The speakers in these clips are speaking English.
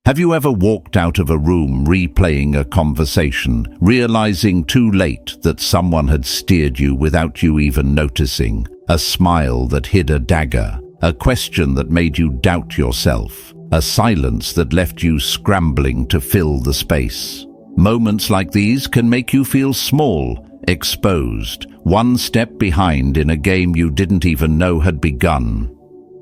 Have you ever walked out of a room replaying a conversation, realizing too late that someone had steered you without you even noticing? A smile that hid a dagger, a question that made you doubt yourself, a silence that left you scrambling to fill the space. Moments like these can make you feel small, exposed, one step behind in a game you didn't even know had begun.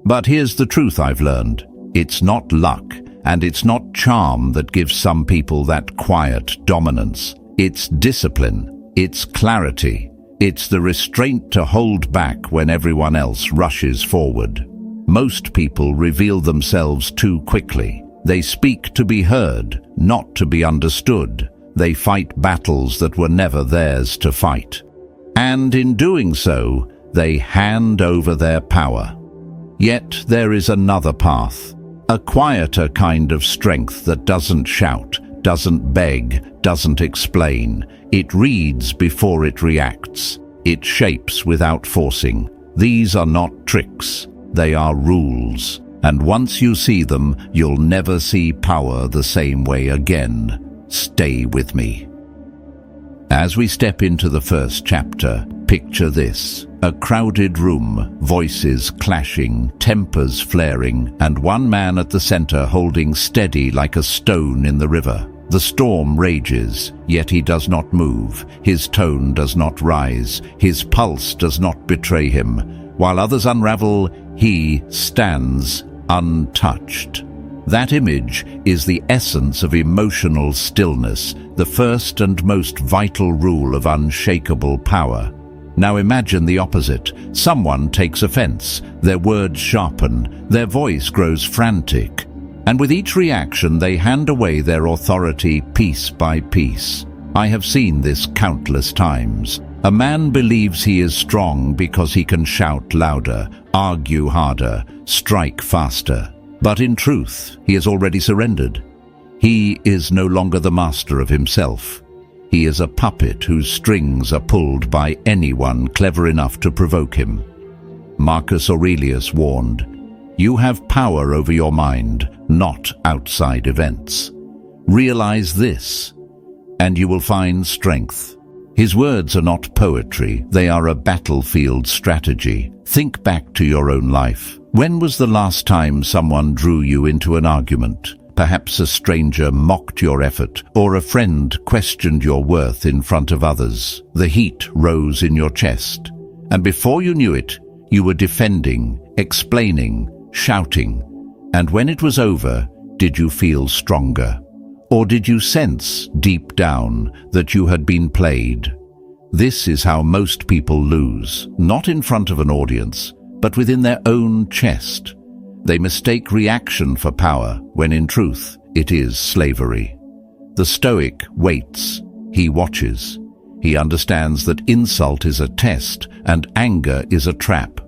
But here's the truth I've learned. It's not luck, and it's not charm that gives some people that quiet dominance. It's discipline, it's clarity, it's the restraint to hold back when everyone else rushes forward. Most people reveal themselves too quickly. They speak to be heard, not to be understood. They fight battles that were never theirs to fight. And in doing so, they hand over their power. Yet there is another path, a quieter kind of strength that doesn't shout, doesn't beg, doesn't explain. It reads before it reacts. It shapes without forcing. These are not tricks, they are rules. And once you see them, you'll never see power the same way again. Stay with me. As we step into the first chapter, picture this. A crowded room, voices clashing, tempers flaring, and one man at the center holding steady like a stone in the river. The storm rages, yet he does not move. His tone does not rise. His pulse does not betray him. While others unravel, he stands untouched. That image is the essence of emotional stillness, the first and most vital rule of unshakable power. Now imagine the opposite. Someone takes offense, their words sharpen, their voice grows frantic, and with each reaction they hand away their authority piece by piece. I have seen this countless times. A man believes he is strong because he can shout louder, argue harder, strike faster. But in truth, he has already surrendered. He is no longer the master of himself. He is a puppet whose strings are pulled by anyone clever enough to provoke him. Marcus Aurelius warned, "You have power over your mind, not outside events. Realize this, and you will find strength." His words are not poetry, they are a battlefield strategy. Think back to your own life. When was the last time someone drew you into an argument? Perhaps a stranger mocked your effort, or a friend questioned your worth in front of others. The heat rose in your chest, and before you knew it, you were defending, explaining, shouting. And when it was over, did you feel stronger? Or did you sense, deep down, that you had been played? This is how most people lose, not in front of an audience, but within their own chest. They mistake reaction for power, when in truth, it is slavery. The Stoic waits, he watches. He understands that insult is a test and anger is a trap.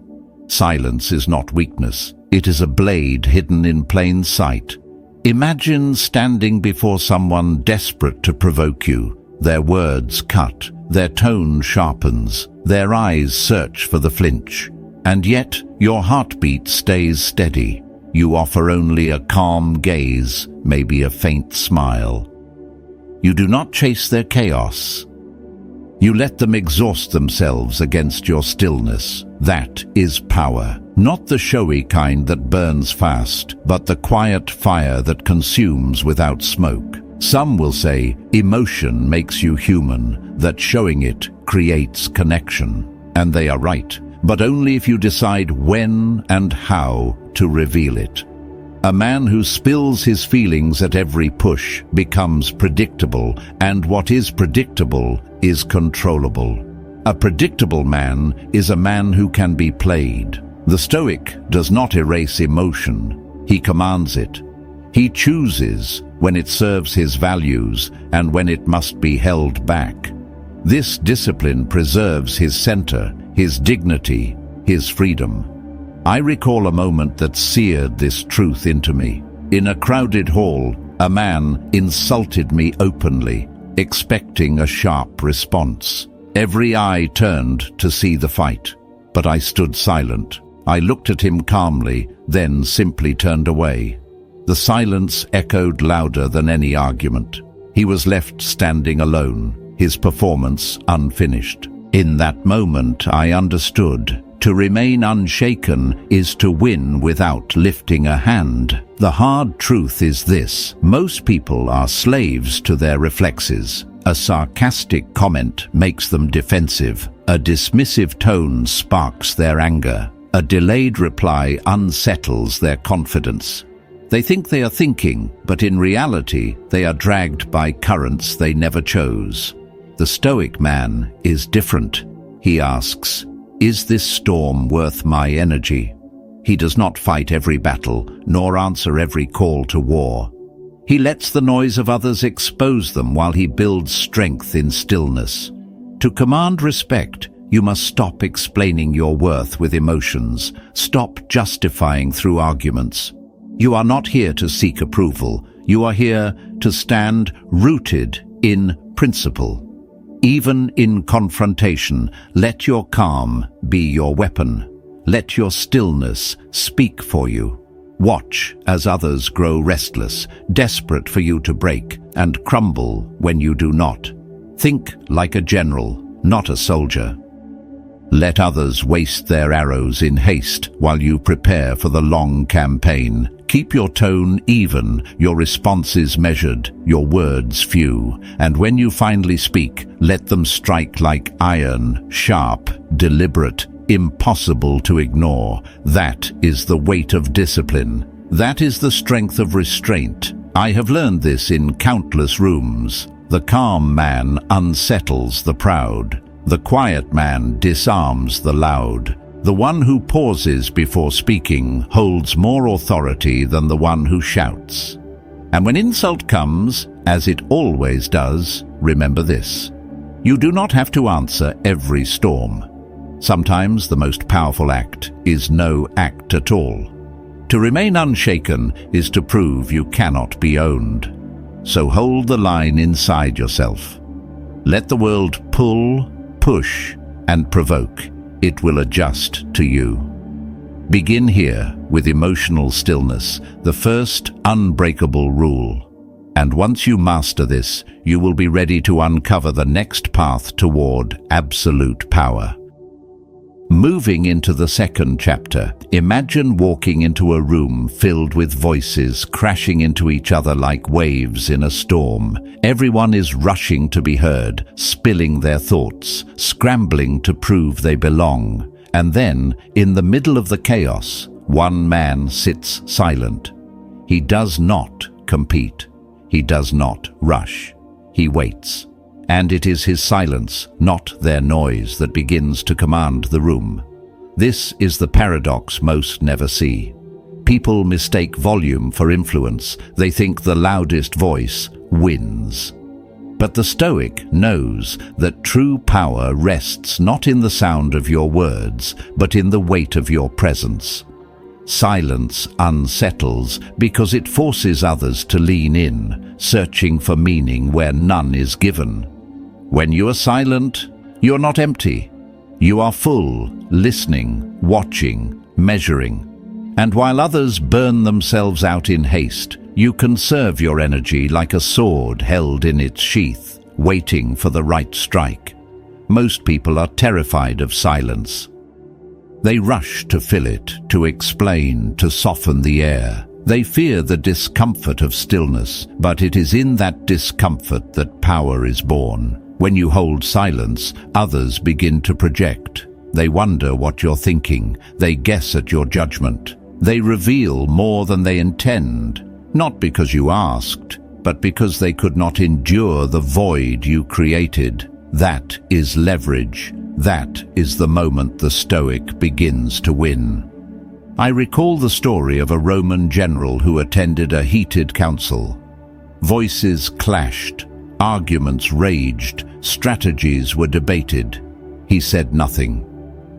Silence is not weakness, it is a blade hidden in plain sight. Imagine standing before someone desperate to provoke you. Their words cut, their tone sharpens, their eyes search for the flinch. And yet, your heartbeat stays steady. You offer only a calm gaze, maybe a faint smile. You do not chase their chaos. You let them exhaust themselves against your stillness. That is power. Not the showy kind that burns fast, but the quiet fire that consumes without smoke. Some will say emotion makes you human, that showing it creates connection. And they are right, but only if you decide when and how to reveal it. A man who spills his feelings at every push becomes predictable, and what is predictable is controllable. A predictable man is a man who can be played. The Stoic does not erase emotion, he commands it. He chooses when it serves his values and when it must be held back. This discipline preserves his center, his dignity, his freedom. I recall a moment that seared this truth into me. In a crowded hall, a man insulted me openly, expecting a sharp response. Every eye turned to see the fight, but I stood silent. I looked at him calmly, then simply turned away. The silence echoed louder than any argument. He was left standing alone, his performance unfinished. In that moment, I understood. To remain unshaken is to win without lifting a hand. The hard truth is this: most people are slaves to their reflexes. A sarcastic comment makes them defensive. A dismissive tone sparks their anger. A delayed reply unsettles their confidence. They think they are thinking, but in reality, they are dragged by currents they never chose. The Stoic man is different. He asks, "Is this storm worth my energy?" He does not fight every battle, nor answer every call to war. He lets the noise of others expose them while he builds strength in stillness. To command respect, you must stop explaining your worth with emotions. Stop justifying through arguments. You are not here to seek approval. You are here to stand rooted in principle. Even in confrontation, let your calm be your weapon. Let your stillness speak for you. Watch as others grow restless, desperate for you to break, and crumble when you do not. Think like a general, not a soldier. Let others waste their arrows in haste while you prepare for the long campaign. Keep your tone even, your responses measured, your words few, and when you finally speak, let them strike like iron, sharp, deliberate, impossible to ignore. That is the weight of discipline. That is the strength of restraint. I have learned this in countless rooms. The calm man unsettles the proud. The quiet man disarms the loud. The one who pauses before speaking holds more authority than the one who shouts. And when insult comes, as it always does, remember this: you do not have to answer every storm. Sometimes the most powerful act is no act at all. To remain unshaken is to prove you cannot be owned. So hold the line inside yourself. Let the world pull, push, and provoke. It will adjust to you. Begin here with emotional stillness, the first unbreakable rule. And once you master this, you will be ready to uncover the next path toward absolute power. Moving into the second chapter, imagine walking into a room filled with voices crashing into each other like waves in a storm. Everyone is rushing to be heard, spilling their thoughts, scrambling to prove they belong. And then, in the middle of the chaos, one man sits silent. He does not compete. He does not rush. He waits. And it is his silence, not their noise, that begins to command the room. This is the paradox most never see. People mistake volume for influence. They think the loudest voice wins. But the Stoic knows that true power rests not in the sound of your words, but in the weight of your presence. Silence unsettles because it forces others to lean in, searching for meaning where none is given. When you are silent, you are not empty. You are full, listening, watching, measuring. And while others burn themselves out in haste, you conserve your energy like a sword held in its sheath, waiting for the right strike. Most people are terrified of silence. They rush to fill it, to explain, to soften the air. They fear the discomfort of stillness, but it is in that discomfort that power is born. When you hold silence, others begin to project. They wonder what you're thinking. They guess at your judgment. They reveal more than they intend, not because you asked, but because they could not endure the void you created. That is leverage. That is the moment the Stoic begins to win. I recall the story of a Roman general who attended a heated council. Voices clashed. Arguments raged, strategies were debated. He said nothing.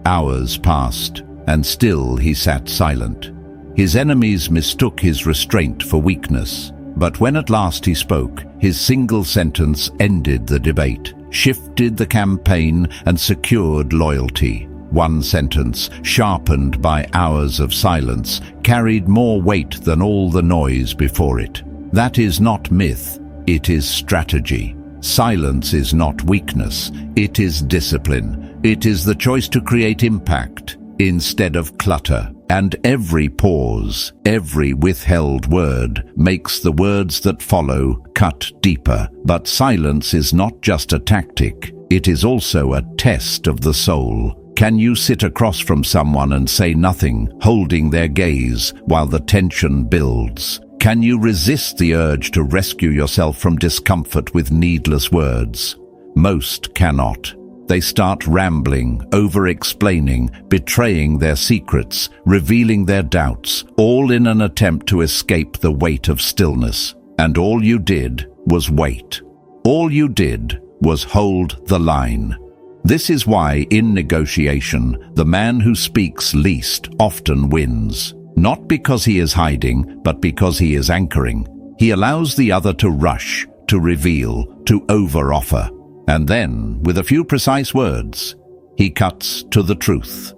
Hours passed, and still he sat silent. His enemies mistook his restraint for weakness, but when at last he spoke, his single sentence ended the debate, shifted the campaign, and secured loyalty. One sentence, sharpened by hours of silence, carried more weight than all the noise before it. That is not myth, it is strategy. Silence is not weakness, it is discipline. It is the choice to create impact instead of clutter. And every pause, every withheld word, makes the words that follow cut deeper. But silence is not just a tactic, it is also a test of the soul. Can you sit across from someone and say nothing, holding their gaze while the tension builds? Can you resist the urge to rescue yourself from discomfort with needless words? Most cannot. They start rambling, over-explaining, betraying their secrets, revealing their doubts, all in an attempt to escape the weight of stillness. And all you did was wait. All you did was hold the line. This is why, in negotiation, the man who speaks least often wins. Not because he is hiding, but because he is anchoring. He allows the other to rush, to reveal, to over-offer. And then, with a few precise words, he cuts to the truth.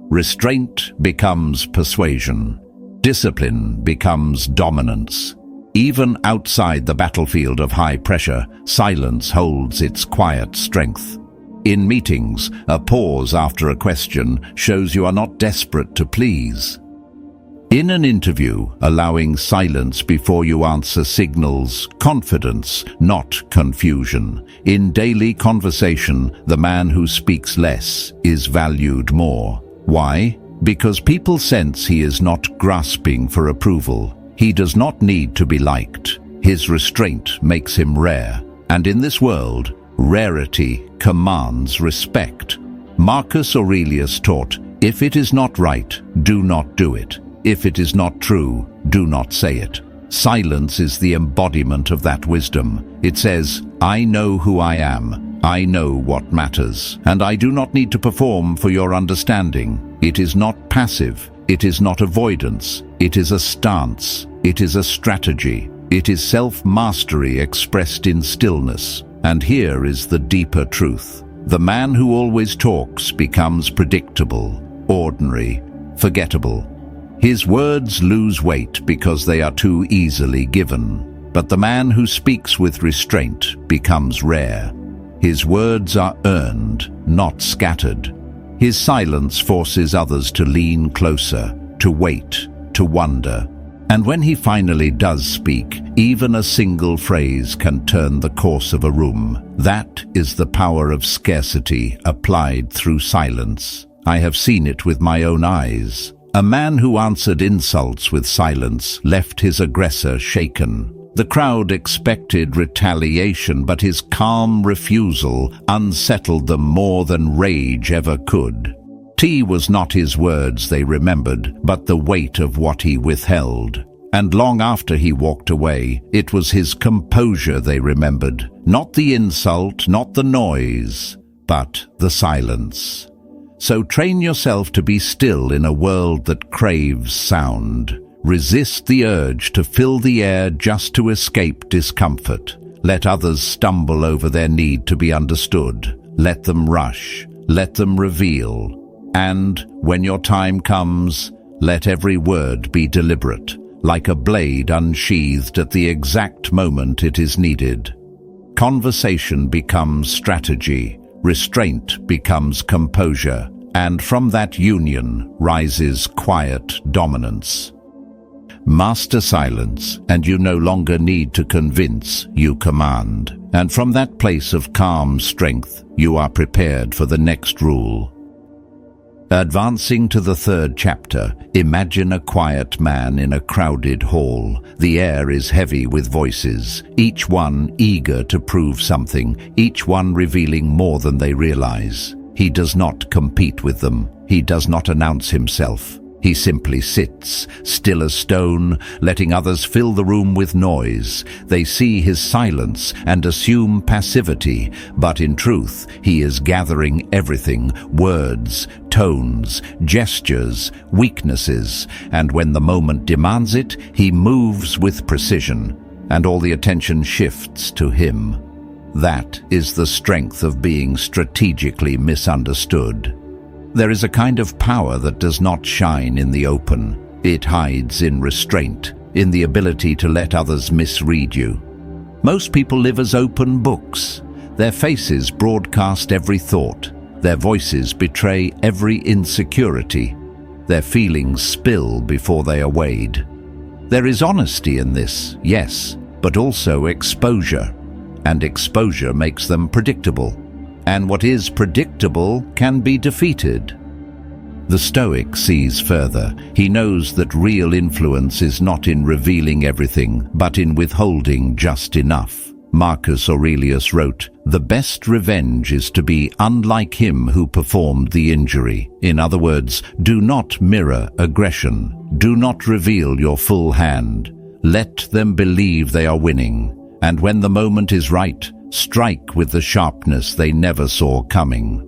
Restraint becomes persuasion. Discipline becomes dominance. Even outside the battlefield of high pressure, silence holds its quiet strength. In meetings, a pause after a question shows you are not desperate to please. In an interview, allowing silence before you answer signals confidence, not confusion. In daily conversation, the man who speaks less is valued more. Why? Because people sense he is not grasping for approval. He does not need to be liked. His restraint makes him rare. And in this world, rarity commands respect. Marcus Aurelius taught, if it is not right, do not do it. If it is not true, do not say it. Silence is the embodiment of that wisdom. It says, I know who I am. I know what matters. And I do not need to perform for your understanding. It is not passive. It is not avoidance. It is a stance. It is a strategy. It is self-mastery expressed in stillness. And here is the deeper truth. The man who always talks becomes predictable, ordinary, forgettable. His words lose weight because they are too easily given. But the man who speaks with restraint becomes rare. His words are earned, not scattered. His silence forces others to lean closer, to wait, to wonder. And when he finally does speak, even a single phrase can turn the course of a room. That is the power of scarcity applied through silence. I have seen it with my own eyes. A man who answered insults with silence left his aggressor shaken. The crowd expected retaliation, but his calm refusal unsettled them more than rage ever could. Tea was not his words they remembered, but the weight of what he withheld. And long after he walked away, it was his composure they remembered. Not the insult, not the noise, but the silence. So train yourself to be still in a world that craves sound. Resist the urge to fill the air just to escape discomfort. Let others stumble over their need to be understood. Let them rush. Let them reveal. And, when your time comes, let every word be deliberate, like a blade unsheathed at the exact moment it is needed. Conversation becomes strategy, restraint becomes composure, and from that union rises quiet dominance. Master silence, and you no longer need to convince, you command. And from that place of calm strength, you are prepared for the next rule. Advancing to the third chapter, imagine a quiet man in a crowded hall. The air is heavy with voices, each one eager to prove something, each one revealing more than they realize. He does not compete with them. He does not announce himself. He simply sits, still as stone, letting others fill the room with noise. They see his silence and assume passivity, but in truth, he is gathering everything: words, tones, gestures, weaknesses, and when the moment demands it, he moves with precision, and all the attention shifts to him. That is the strength of being strategically misunderstood. There is a kind of power that does not shine in the open. It hides in restraint, in the ability to let others misread you. Most people live as open books. Their faces broadcast every thought. Their voices betray every insecurity. Their feelings spill before they are weighed. There is honesty in this, yes, but also exposure. And exposure makes them predictable. And what is predictable can be defeated. The Stoic sees further. He knows that real influence is not in revealing everything, but in withholding just enough. Marcus Aurelius wrote, "The best revenge is to be unlike him who performed the injury." In other words, do not mirror aggression. Do not reveal your full hand. Let them believe they are winning. And when the moment is right, strike with the sharpness they never saw coming.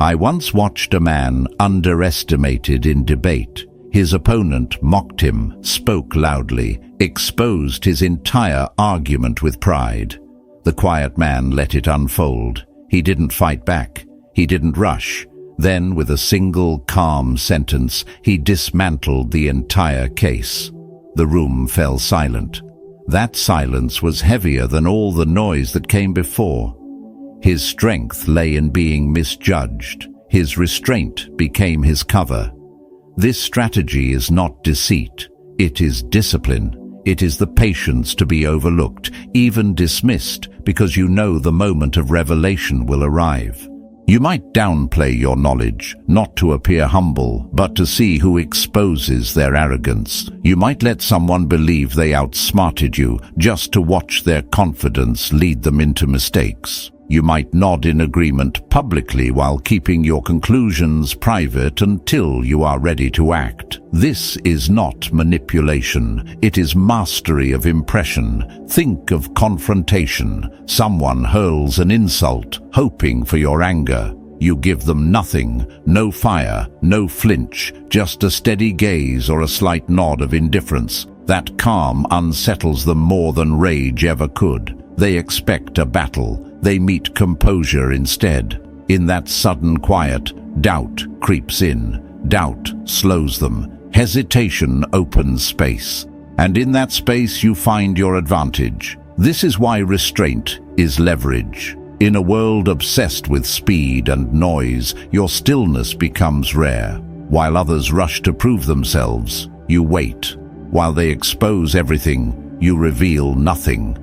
I once watched a man underestimated in debate. His opponent mocked him, spoke loudly, exposed his entire argument with pride. The quiet man let it unfold. He didn't fight back. He didn't rush. Then, with a single calm sentence, he dismantled the entire case. The room fell silent. That silence was heavier than all the noise that came before. His strength lay in being misjudged. His restraint became his cover. This strategy is not deceit. It is discipline. It is the patience to be overlooked, even dismissed, because you know the moment of revelation will arrive. You might downplay your knowledge, not to appear humble, but to see who exposes their arrogance. You might let someone believe they outsmarted you, just to watch their confidence lead them into mistakes. You might nod in agreement publicly while keeping your conclusions private until you are ready to act. This is not manipulation. It is mastery of impression. Think of confrontation. Someone hurls an insult, hoping for your anger. You give them nothing, no fire, no flinch, just a steady gaze or a slight nod of indifference. That calm unsettles them more than rage ever could. They expect a battle. They meet composure instead. In that sudden quiet, doubt creeps in. Doubt slows them. Hesitation opens space. And in that space you find your advantage. This is why restraint is leverage. In a world obsessed with speed and noise, your stillness becomes rare. While others rush to prove themselves, you wait. While they expose everything, you reveal nothing.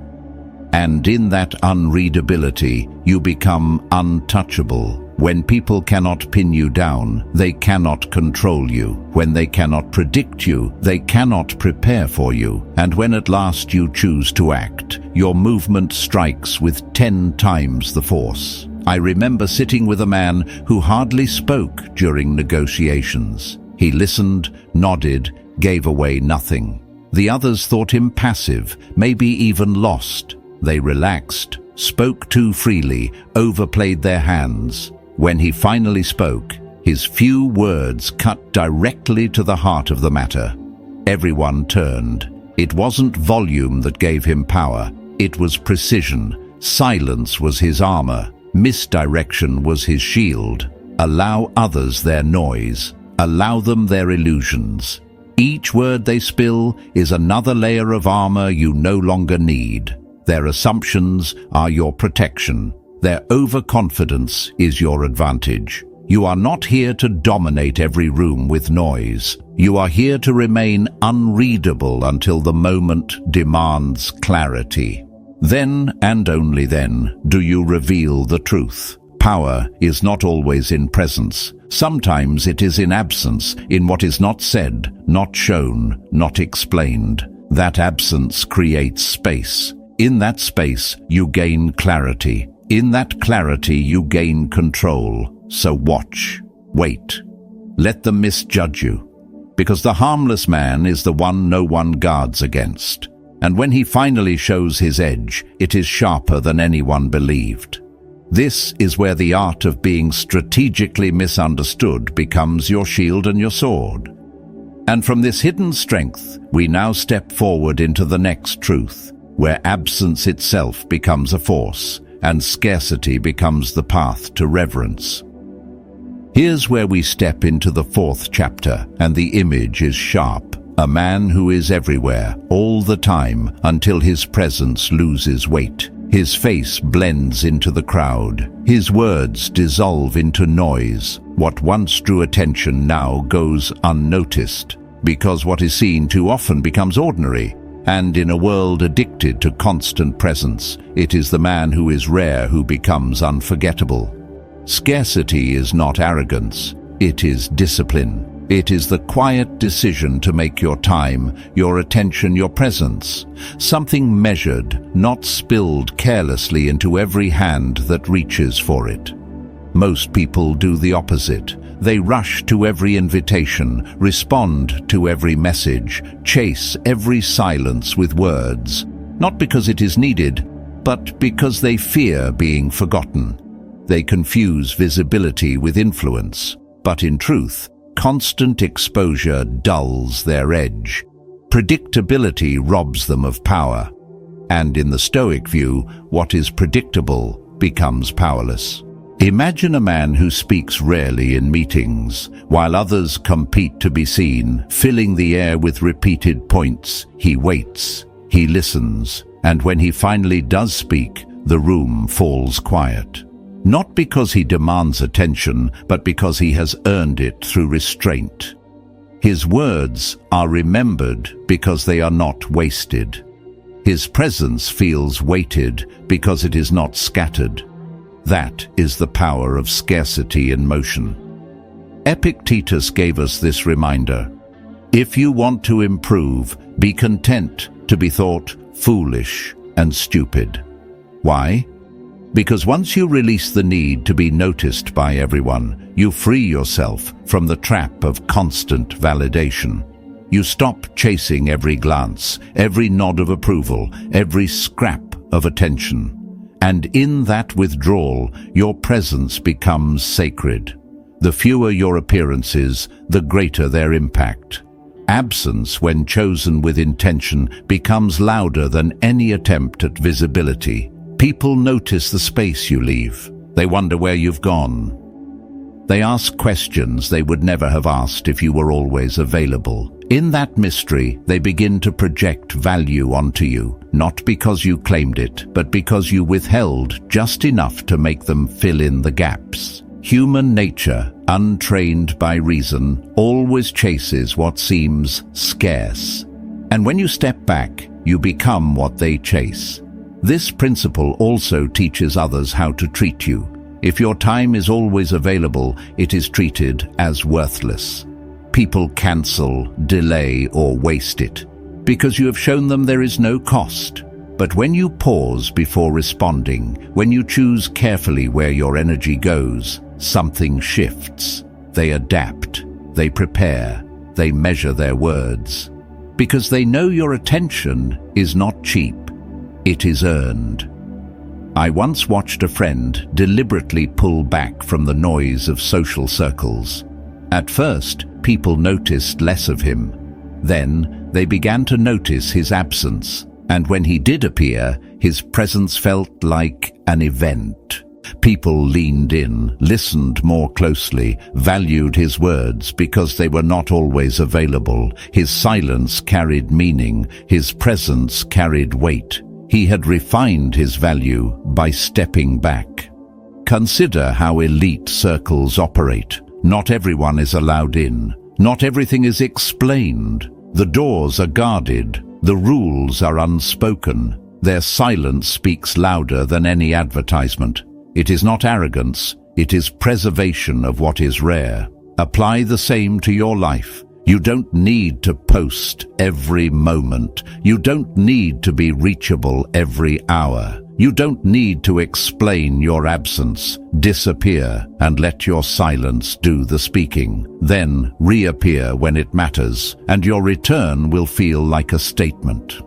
And in that unreadability, you become untouchable. When people cannot pin you down, they cannot control you. When they cannot predict you, they cannot prepare for you. And when at last you choose to act, your movement strikes with 10 times the force. I remember sitting with a man who hardly spoke during negotiations. He listened, nodded, gave away nothing. The others thought him passive, maybe even lost. They relaxed, spoke too freely, overplayed their hands. When he finally spoke, his few words cut directly to the heart of the matter. Everyone turned. It wasn't volume that gave him power. It was precision. Silence was his armor. Misdirection was his shield. Allow others their noise. Allow them their illusions. Each word they spill is another layer of armor you no longer need. Their assumptions are your protection. Their overconfidence is your advantage. You are not here to dominate every room with noise. You are here to remain unreadable until the moment demands clarity. Then, and only then, do you reveal the truth. Power is not always in presence. Sometimes it is in absence, in what is not said, not shown, not explained. That absence creates space. In that space, you gain clarity. In that clarity, you gain control. So watch. Wait. Let them misjudge you. Because the harmless man is the one no one guards against. And when he finally shows his edge, it is sharper than anyone believed. This is where the art of being strategically misunderstood becomes your shield and your sword. And from this hidden strength, we now step forward into the next truth, where absence itself becomes a force, and scarcity becomes the path to reverence. Here's where we step into the fourth chapter, and the image is sharp. A man who is everywhere, all the time, until his presence loses weight. His face blends into the crowd. His words dissolve into noise. What once drew attention now goes unnoticed, because what is seen too often becomes ordinary. And in a world addicted to constant presence, it is the man who is rare who becomes unforgettable. Scarcity is not arrogance, it is discipline. It is the quiet decision to make your time, your attention, your presence something measured, not spilled carelessly into every hand that reaches for it. Most people do the opposite. They rush to every invitation, respond to every message, chase every silence with words, not because it is needed, but because they fear being forgotten. They confuse visibility with influence, but in truth, constant exposure dulls their edge. Predictability robs them of power. And in the Stoic view, what is predictable becomes powerless. Imagine a man who speaks rarely in meetings, while others compete to be seen, filling the air with repeated points. He waits, he listens, and when he finally does speak, the room falls quiet. Not because he demands attention, but because he has earned it through restraint. His words are remembered because they are not wasted. His presence feels weighted because it is not scattered. That is the power of scarcity in motion. Epictetus gave us this reminder. If you want to improve, be content to be thought foolish and stupid. Why? Because once you release the need to be noticed by everyone, you free yourself from the trap of constant validation. You stop chasing every glance, every nod of approval, every scrap of attention. And in that withdrawal, your presence becomes sacred. The fewer your appearances, the greater their impact. Absence, when chosen with intention, becomes louder than any attempt at visibility. People notice the space you leave. They wonder where you've gone. They ask questions they would never have asked if you were always available. In that mystery, they begin to project value onto you, not because you claimed it, but because you withheld just enough to make them fill in the gaps. Human nature, untrained by reason, always chases what seems scarce. And when you step back, you become what they chase. This principle also teaches others how to treat you. If your time is always available, it is treated as worthless. People cancel, delay, or waste it because you have shown them there is no cost. But when you pause before responding, when you choose carefully where your energy goes, something shifts. They adapt, they prepare, they measure their words. Because they know your attention is not cheap. It is earned. I once watched a friend deliberately pull back from the noise of social circles. At first, people noticed less of him. Then, they began to notice his absence, and when he did appear, his presence felt like an event. People leaned in, listened more closely, valued his words because they were not always available. His silence carried meaning, his presence carried weight. He had refined his value by stepping back. Consider how elite circles operate. Not everyone is allowed in. Not everything is explained. The doors are guarded. The rules are unspoken. Their silence speaks louder than any advertisement. It is not arrogance. It is preservation of what is rare. Apply the same to your life. You don't need to post every moment. You don't need to be reachable every hour. You don't need to explain your absence. Disappear and let your silence do the speaking. Then reappear when it matters, and your return will feel like a statement.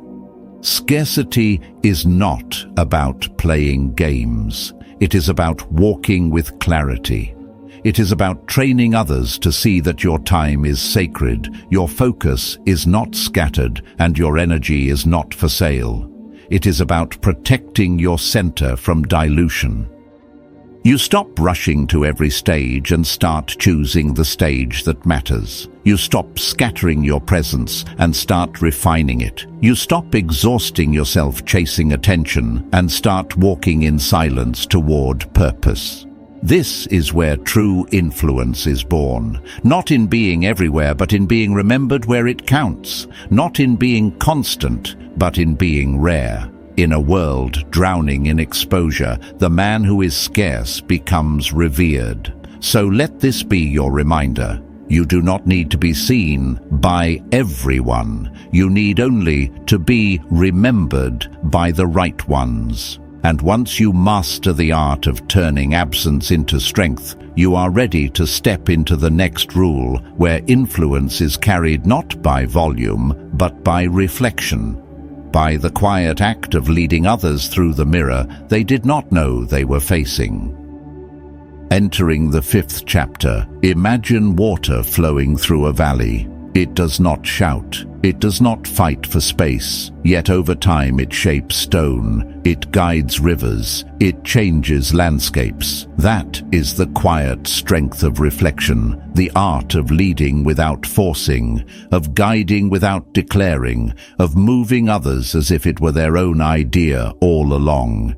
Scarcity is not about playing games. It is about walking with clarity. It is about training others to see that your time is sacred, your focus is not scattered, and your energy is not for sale. It is about protecting your center from dilution. You stop rushing to every stage and start choosing the stage that matters. You stop scattering your presence and start refining it. You stop exhausting yourself chasing attention and start walking in silence toward purpose. This is where true influence is born, not in being everywhere, but in being remembered where it counts, not in being constant, but in being rare. In a world drowning in exposure, the man who is scarce becomes revered. So let this be your reminder. You do not need to be seen by everyone. You need only to be remembered by the right ones. And once you master the art of turning absence into strength, you are ready to step into the next rule, where influence is carried not by volume, but by reflection. By the quiet act of leading others through the mirror they did not know they were facing. Entering the 5th chapter, imagine water flowing through a valley. It does not shout, it does not fight for space, yet over time it shapes stone, it guides rivers, it changes landscapes. That is the quiet strength of reflection, the art of leading without forcing, of guiding without declaring, of moving others as if it were their own idea all along.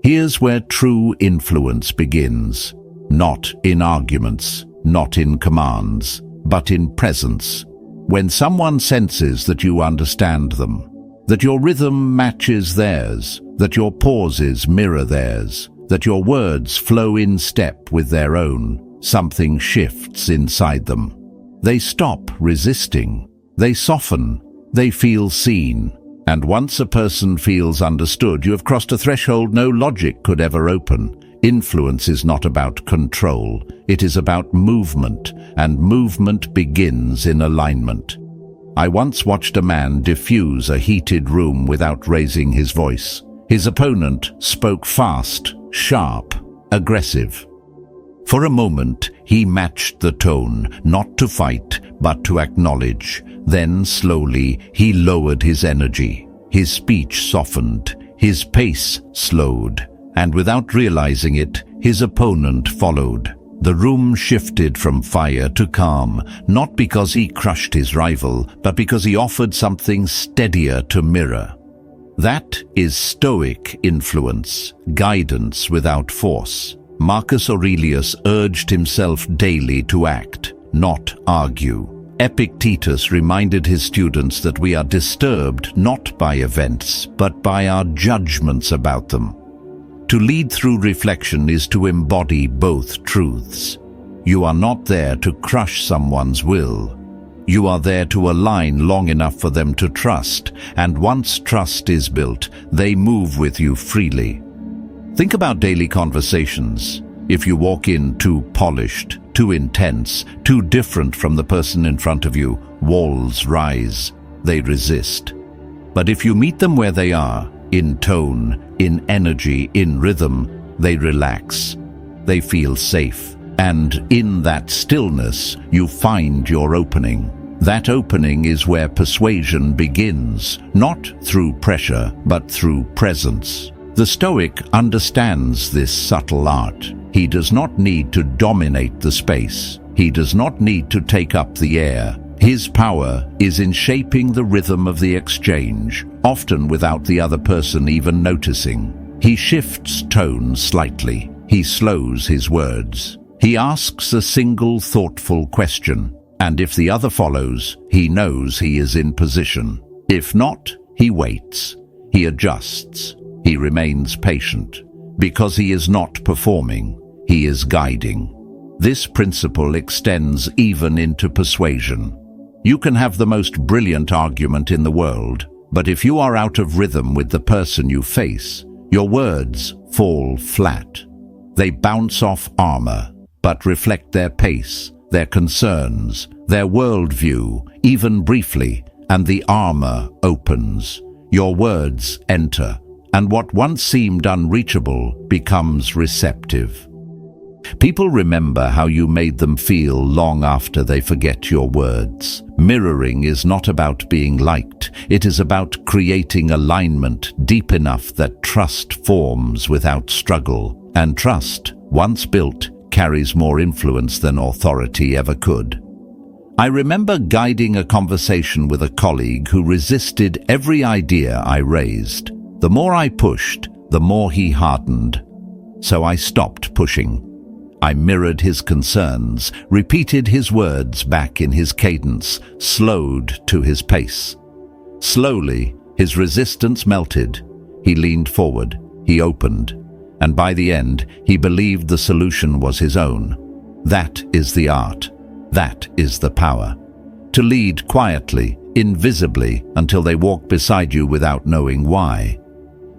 Here's where true influence begins, not in arguments, not in commands, but in presence. When someone senses that you understand them, that your rhythm matches theirs, that your pauses mirror theirs, that your words flow in step with their own, something shifts inside them. They stop resisting, they soften, they feel seen. And once a person feels understood, you have crossed a threshold no logic could ever open. Influence is not about control, it is about movement, and movement begins in alignment. I once watched a man diffuse a heated room without raising his voice. His opponent spoke fast, sharp, aggressive. For a moment, he matched the tone, not to fight, but to acknowledge. Then, slowly, he lowered his energy. His speech softened, his pace slowed. And without realizing it, his opponent followed. The room shifted from fire to calm, not because he crushed his rival, but because he offered something steadier to mirror. That is Stoic influence, guidance without force. Marcus Aurelius urged himself daily to act, not argue. Epictetus reminded his students that we are disturbed not by events, but by our judgments about them. To lead through reflection is to embody both truths. You are not there to crush someone's will. You are there to align long enough for them to trust, and once trust is built, they move with you freely. Think about daily conversations. If you walk in too polished, too intense, too different from the person in front of you, walls rise. They resist. But if you meet them where they are, in tone, in energy, in rhythm, they relax. They feel safe. And in that stillness, you find your opening. That opening is where persuasion begins, not through pressure, but through presence. The Stoic understands this subtle art. He does not need to dominate the space. He does not need to take up the air. His power is in shaping the rhythm of the exchange, often without the other person even noticing. He shifts tone slightly. He slows his words. He asks a single thoughtful question, and if the other follows, he knows he is in position. If not, he waits. He adjusts. He remains patient. Because he is not performing, he is guiding. This principle extends even into persuasion. You can have the most brilliant argument in the world, but if you are out of rhythm with the person you face, your words fall flat. They bounce off armor, but reflect their pace, their concerns, their worldview, even briefly, and the armor opens. Your words enter, and what once seemed unreachable becomes receptive. People remember how you made them feel long after they forget your words. Mirroring is not about being liked. It is about creating alignment deep enough that trust forms without struggle. And trust, once built, carries more influence than authority ever could. I remember guiding a conversation with a colleague who resisted every idea I raised. The more I pushed, the more he hardened. So I stopped pushing. I mirrored his concerns, repeated his words back in his cadence, slowed to his pace. Slowly, his resistance melted. He leaned forward, he opened, and by the end, he believed the solution was his own. That is the art. That is the power. To lead quietly, invisibly, until they walk beside you without knowing why.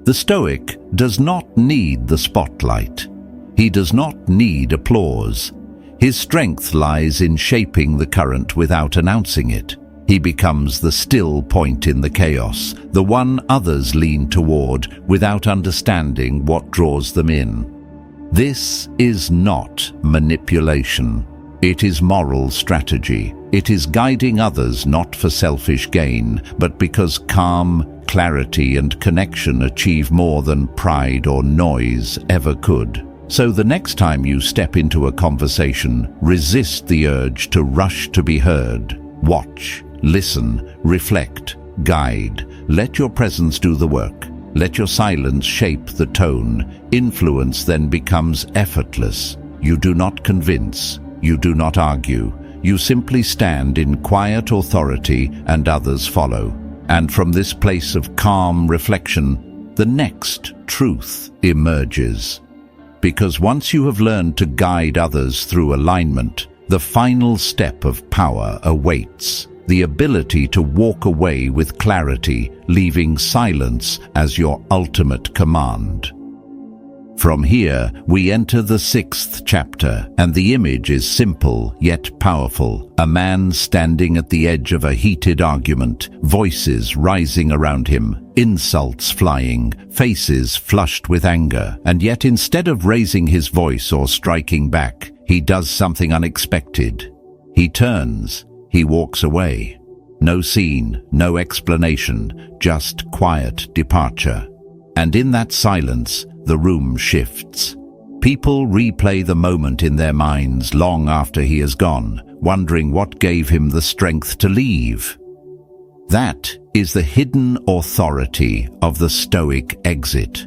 The Stoic does not need the spotlight. He does not need applause. His strength lies in shaping the current without announcing it. He becomes the still point in the chaos, the one others lean toward without understanding what draws them in. This is not manipulation. It is moral strategy. It is guiding others not for selfish gain, but because calm, clarity, and connection achieve more than pride or noise ever could. So the next time you step into a conversation, resist the urge to rush to be heard. Watch, listen, reflect, guide. Let your presence do the work. Let your silence shape the tone. Influence then becomes effortless. You do not convince. You do not argue. You simply stand in quiet authority and others follow. And from this place of calm reflection, the next truth emerges. Because once you have learned to guide others through alignment, the final step of power awaits. The ability to walk away with clarity, leaving silence as your ultimate command. From here, we enter the 6th chapter, and the image is simple yet powerful. A man standing at the edge of a heated argument, voices rising around him, insults flying, faces flushed with anger, and yet instead of raising his voice or striking back, he does something unexpected. He turns, he walks away. No scene, no explanation, just quiet departure. And in that silence, the room shifts. People replay the moment in their minds long after he is gone, wondering what gave him the strength to leave. That is the hidden authority of the Stoic exit.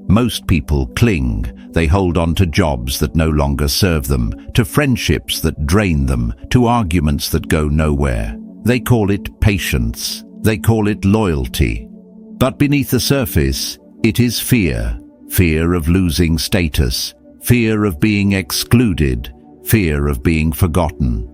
Most people cling. They hold on to jobs that no longer serve them, to friendships that drain them, to arguments that go nowhere. They call it patience. They call it loyalty. But beneath the surface, it is fear. Fear of losing status, fear of being excluded, fear of being forgotten.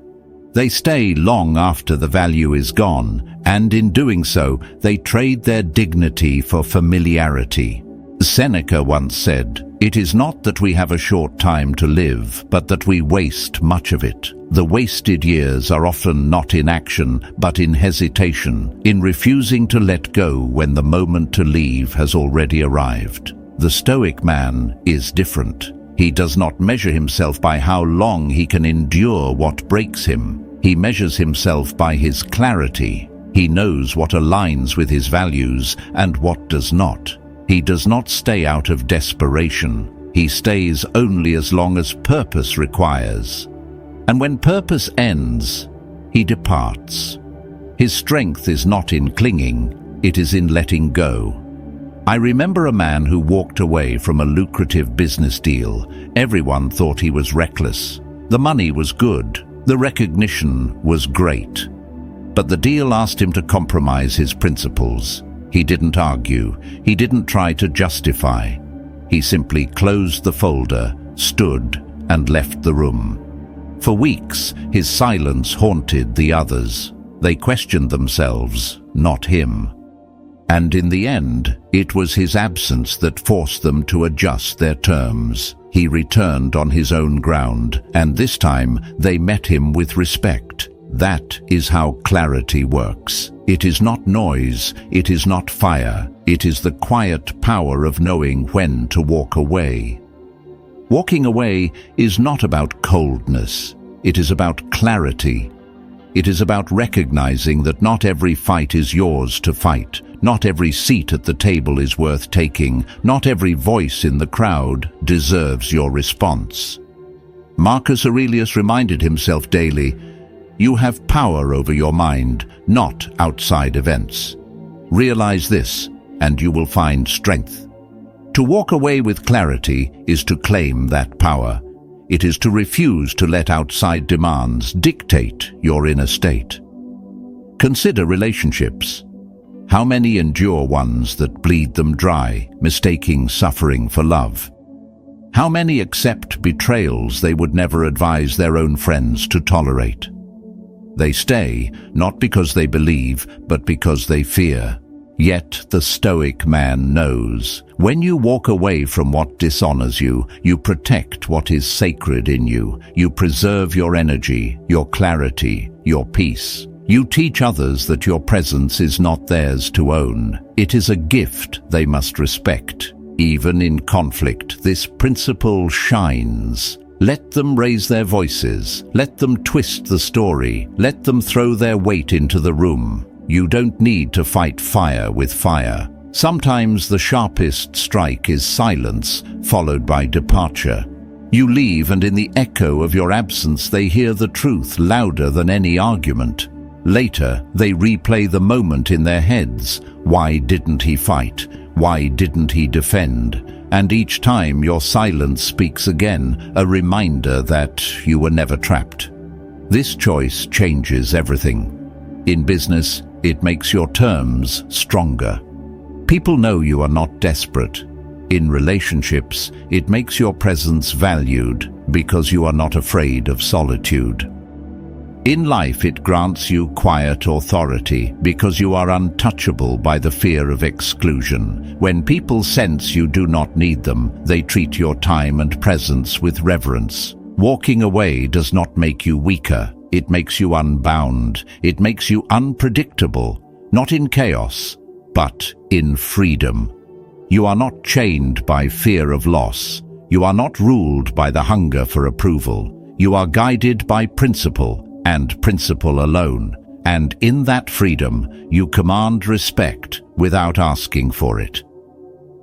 They stay long after the value is gone, and in doing so, they trade their dignity for familiarity. Seneca once said, "It is not that we have a short time to live, but that we waste much of it. The wasted years are often not in action, but in hesitation, in refusing to let go when the moment to leave has already arrived." The Stoic man is different. He does not measure himself by how long he can endure what breaks him. He measures himself by his clarity. He knows what aligns with his values and what does not. He does not stay out of desperation. He stays only as long as purpose requires. And when purpose ends, he departs. His strength is not in clinging, it is in letting go. I remember a man who walked away from a lucrative business deal. Everyone thought he was reckless. The money was good. The recognition was great. But the deal asked him to compromise his principles. He didn't argue. He didn't try to justify. He simply closed the folder, stood, and left the room. For weeks, his silence haunted the others. They questioned themselves, not him. And in the end, it was his absence that forced them to adjust their terms. He returned on his own ground, and this time they met him with respect. That is how clarity works. It is not noise, it is not fire, it is the quiet power of knowing when to walk away. Walking away is not about coldness, it is about clarity. It is about recognizing that not every fight is yours to fight. Not every seat at the table is worth taking. Not every voice in the crowd deserves your response. Marcus Aurelius reminded himself daily, "You have power over your mind, not outside events." Realize this, and you will find strength. To walk away with clarity is to claim that power. It is to refuse to let outside demands dictate your inner state. Consider relationships. How many endure ones that bleed them dry, mistaking suffering for love? How many accept betrayals they would never advise their own friends to tolerate? They stay, not because they believe, but because they fear. Yet the Stoic man knows, when you walk away from what dishonors you, you protect what is sacred in you. You preserve your energy, your clarity, your peace. You teach others that your presence is not theirs to own. It is a gift they must respect. Even in conflict, this principle shines. Let them raise their voices. Let them twist the story. Let them throw their weight into the room. You don't need to fight fire with fire. Sometimes the sharpest strike is silence, followed by departure. You leave, and in the echo of your absence they hear the truth louder than any argument. Later, they replay the moment in their heads. Why didn't he fight? Why didn't he defend? And each time your silence speaks again, a reminder that you were never trapped. This choice changes everything. In business, it makes your terms stronger. People know you are not desperate. In relationships, it makes your presence valued because you are not afraid of solitude. In life, it grants you quiet authority because you are untouchable by the fear of exclusion. When people sense you do not need them, they treat your time and presence with reverence. Walking away does not make you weaker. It makes you unbound. It makes you unpredictable, not in chaos, but in freedom. You are not chained by fear of loss. You are not ruled by the hunger for approval. You are guided by principle, and principle alone. And in that freedom, you command respect without asking for it.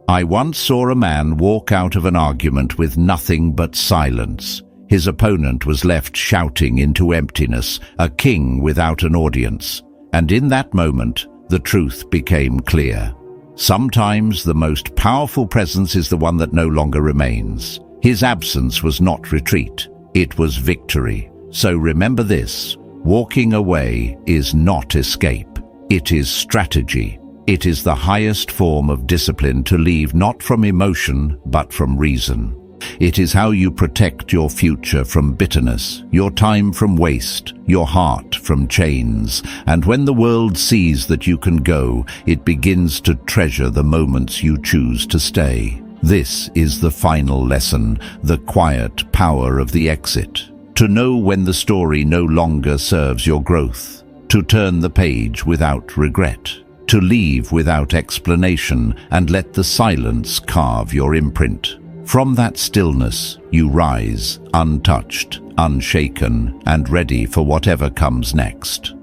I once saw a man walk out of an argument with nothing but silence. His opponent was left shouting into emptiness, a king without an audience. And in that moment, the truth became clear. Sometimes the most powerful presence is the one that no longer remains. His absence was not retreat, it was victory. So remember this, walking away is not escape. It is strategy. It is the highest form of discipline to leave not from emotion, but from reason. It is how you protect your future from bitterness, your time from waste, your heart from chains. And when the world sees that you can go, it begins to treasure the moments you choose to stay. This is the final lesson, the quiet power of the exit. To know when the story no longer serves your growth. To turn the page without regret. To leave without explanation and let the silence carve your imprint. From that stillness, you rise, untouched, unshaken, and ready for whatever comes next.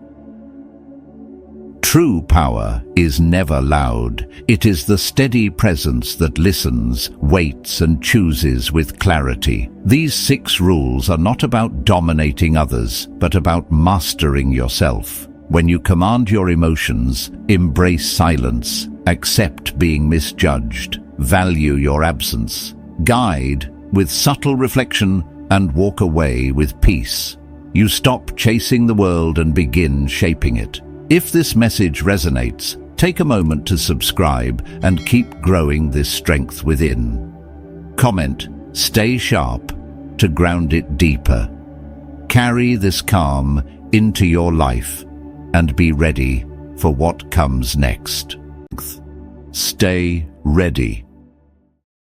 True power is never loud. It is the steady presence that listens, waits, and chooses with clarity. These 6 rules are not about dominating others, but about mastering yourself. When you command your emotions, embrace silence, accept being misjudged, value your absence, guide with subtle reflection, and walk away with peace. You stop chasing the world and begin shaping it. If this message resonates, take a moment to subscribe and keep growing this strength within. Comment, stay sharp, to ground it deeper. Carry this calm into your life and be ready for what comes next. Stay ready.